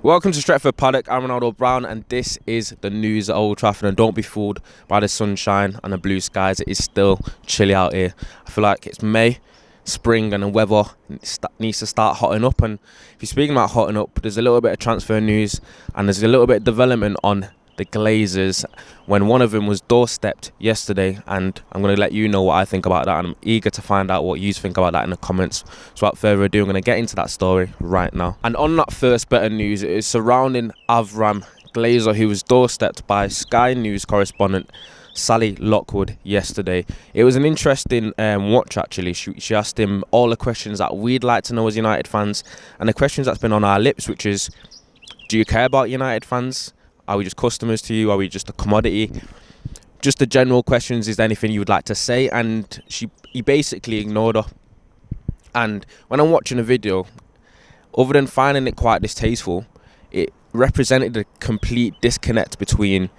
Welcome to Stretford, Paddock. I'm Ronaldo Brown, and this is the news at Old Trafford. And don't be fooled by the sunshine and the blue skies. It is still chilly out here. I feel like it's May, spring, and the weather needs to start hotting up. And if you're speaking about hotting up, there's a little bit of transfer news, and there's a little bit of development on the Glazers when one of them was doorstepped yesterday, and I'm going to let you know what I think about that, and I'm eager to find out what you think about that in the comments. So without further ado, I'm going to get into that story right now. And on that first bit of news, it is surrounding Avram Glazer, who was doorstepped by Sky News correspondent Sally Lockwood yesterday. It was an interesting watch actually. She asked him all the questions that we'd like to know as United fans, and the questions that's been on our lips, which is, do you care about United fans? Are we just customers to you? Are we just a commodity? Just the general questions. Is there anything you would like to say? And he basically ignored her. And when I'm watching the video, other than finding it quite distasteful, it represented a complete disconnect between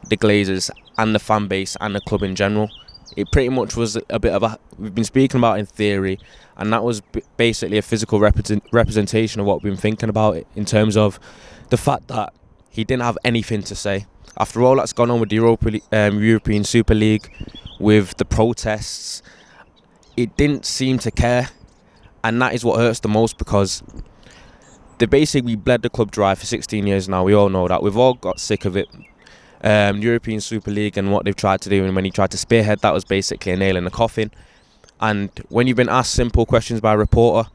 the Glazers and the fan base and the club in general. It pretty much was a bit of a, we've been speaking about in theory, and that was basically a physical representation of what we've been thinking about in terms of the fact that he didn't have anything to say. After all that's gone on with the European Super League, with the protests, it didn't seem to care. And that is what hurts the most, because they basically bled the club dry for 16 years now. We all know that. We've all got sick of it. European Super League and what they've tried to do, and when he tried to spearhead, that was basically a nail in the coffin. And when you've been asked simple questions by a reporter,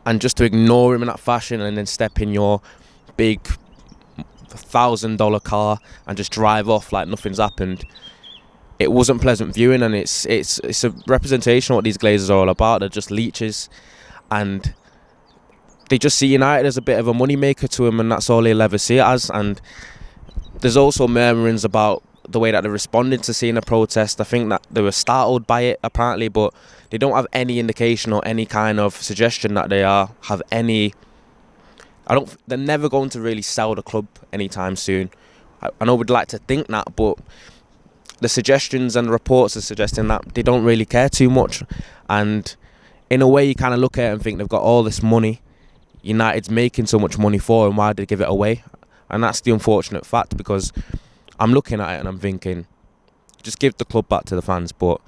and just to ignore him in that fashion and then step in your big $1,000 car and just drive off like nothing's happened, it wasn't pleasant viewing. And it's a representation of what these Glazers are all about. They're just leeches, and they just see United as a bit of a money maker to them, and that's all they'll ever see it as. And there's also murmurings about the way that they responded to seeing a protest. I think that they were startled by it apparently, but they don't have any indication or any kind of suggestion that they have any. They're never going to really sell the club anytime soon. I know we'd like to think that, but the suggestions and the reports are suggesting that they don't really care too much. And in a way, you kind of look at it and think they've got all this money. United's making so much money for them, why did they give it away? And that's the unfortunate fact, because I'm looking at it and I'm thinking, just give the club back to the fans. But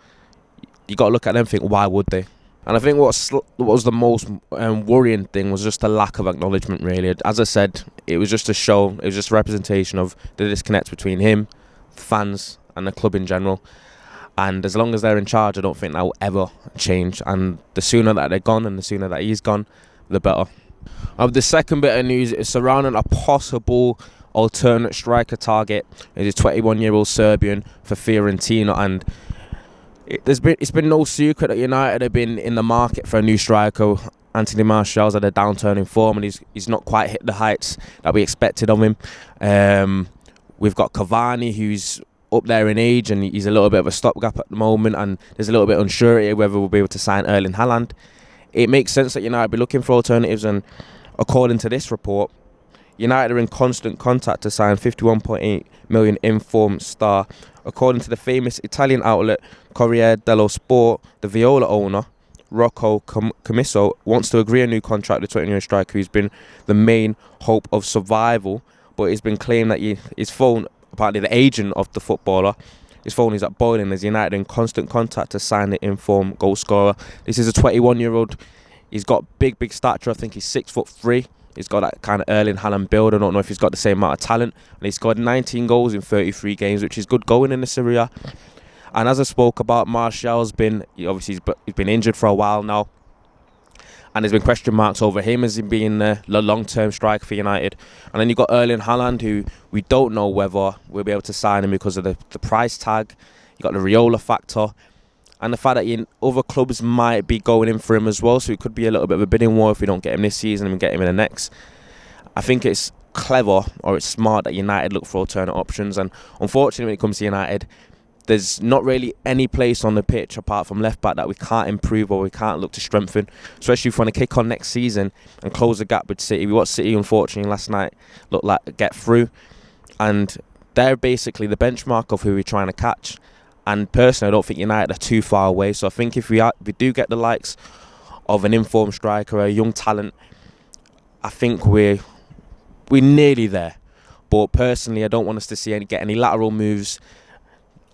you got to look at them and think, why would they? And I think what was the most worrying thing was just the lack of acknowledgement, really. As I said, it was just a show. It was just a representation of the disconnect between him, fans, and the club in general. And as long as they're in charge, I don't think that will ever change. And the sooner that they're gone and the sooner that he's gone, the better. The second bit of news is surrounding a possible alternate striker target. It is 21-year-old Serbian for Fiorentina, and it's been no secret that United have been in the market for a new striker. Anthony Martial's had a downturn in form, and he's not quite hit the heights that we expected of him. We've got Cavani, who's up there in age, and he's a little bit of a stopgap at the moment, and there's a little bit of uncertainty whether we'll be able to sign Erling Haaland. It makes sense that United be looking for alternatives, and according to this report, United are in constant contact to sign 51.8 million informed star. According to the famous Italian outlet Corriere dello Sport, the Viola owner, Rocco Commisso, wants to agree a new contract with the 20-year-old striker who's been the main hope of survival, but it's been claimed that his phone, apparently the agent of the footballer, his phone is at boiling as United in constant contact to sign the informed goal scorer. This is a 21-year-old. He's got big stature. I think he's 6'3". He's got that kind of Erling Haaland build. I don't know if he's got the same amount of talent. And he scored 19 goals in 33 games, which is good going in the Serie A. And as I spoke about, Martial's been he's been injured for a while now, and there's been question marks over him as him being the long-term striker for United. And then you've got Erling Haaland, who we don't know whether we'll be able to sign him because of the price tag. You got the Riola factor, and the fact that other clubs might be going in for him as well, so it could be a little bit of a bidding war if we don't get him this season and we get him in the next. I think it's clever, or it's smart, that United look for alternate options. And unfortunately, when it comes to United, there's not really any place on the pitch apart from left back that we can't improve or we can't look to strengthen, especially if we want to kick on next season and close the gap with City. We watched City, unfortunately, last night look like get through, and they're basically the benchmark of who we're trying to catch. And personally, I don't think United are too far away. So I think if we do get the likes of an informed striker, a young talent, I think we're nearly there. But personally, I don't want us to get any lateral moves,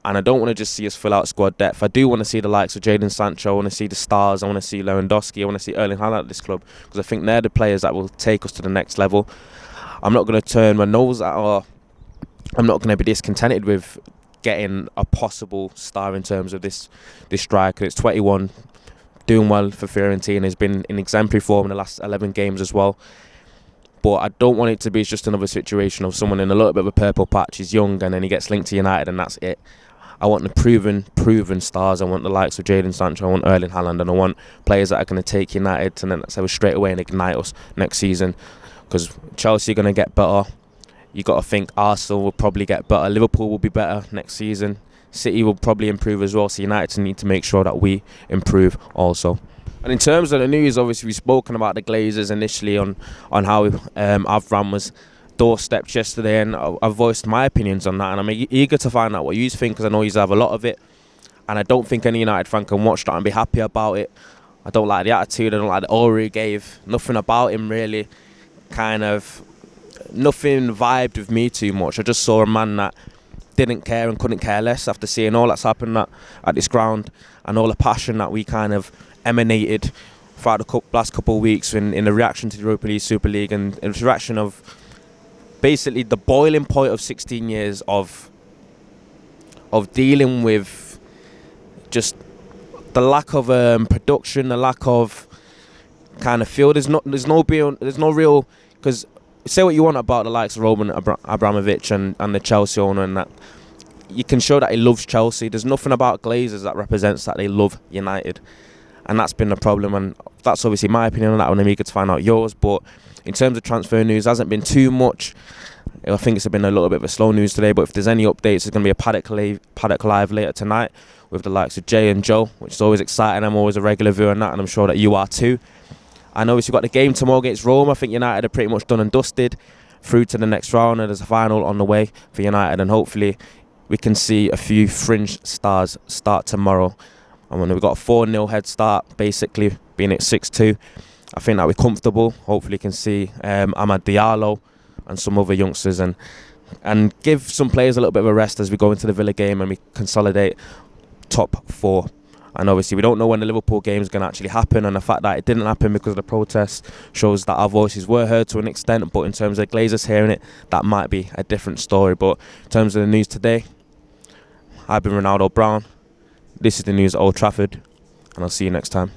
and I don't want to just see us fill out squad depth. I do want to see the likes of Jadon Sancho. I want to see the stars. I want to see Lewandowski. I want to see Erling Haaland at this club, because I think they're the players that will take us to the next level. I'm not going to turn my nose at, or I'm not going to be discontented with getting a possible star in terms of this striker. It's 21, doing well for Fiorentina. Has been in exemplary form in the last 11 games as well. But I don't want it to be just another situation of someone in a little bit of a purple patch. He's young and then he gets linked to United and that's it. I want the proven stars. I want the likes of Jadon Sancho. I want Erling Haaland, and I want players that are going to take United to the next level straight away and ignite us next season. Because Chelsea are going to get better. You got to think Arsenal will probably get better. Liverpool will be better next season. City will probably improve as well. So United need to make sure that we improve also. And in terms of the news, obviously we've spoken about the Glazers initially on how Avram was doorstepped yesterday, and I've voiced my opinions on that, and I'm eager to find out what you think, because I know you have a lot of it, and I don't think any United fan can watch that and be happy about it. I don't like the attitude, I don't like the aura he gave, nothing about him really, kind of, nothing vibed with me too much. I just saw a man that didn't care and couldn't care less after seeing all that's happened at this ground, and all the passion that we kind of emanated throughout the last couple of weeks in the reaction to the Europa League, Super League, and in the reaction of basically the boiling point of 16 years of dealing with just the lack of production, the lack of kind of feel. There's no real, because say what you want about the likes of Roman Abramovich and the Chelsea owner, and that you can show that he loves Chelsea. There's nothing about Glazers that represents that they love United, and that's been the problem. And that's obviously my opinion on that one. I'm eager to find out yours. But in terms of transfer news, hasn't been too much. I think it's been a little bit of a slow news today, but if there's any updates, there's going to be a Paddock Live later tonight with the likes of Jay and Joe, which is always exciting. I'm always a regular viewer on that, and I'm sure that you are too. I know we've got the game tomorrow against Rome. I think United are pretty much done and dusted through to the next round, and there's a final on the way for United, and hopefully we can see a few fringe stars start tomorrow. And when we've got a 4-0 head start, basically being at 6-2, I think that we're comfortable. Hopefully can see Amad Diallo and some other youngsters, and give some players a little bit of a rest as we go into the Villa game and we consolidate top 4. And obviously we don't know when the Liverpool game is going to actually happen, and the fact that it didn't happen because of the protests shows that our voices were heard to an extent. But in terms of Glazers hearing it, that might be a different story. But in terms of the news today, I've been Ronaldo Brown. This is the news at Old Trafford, and I'll see you next time.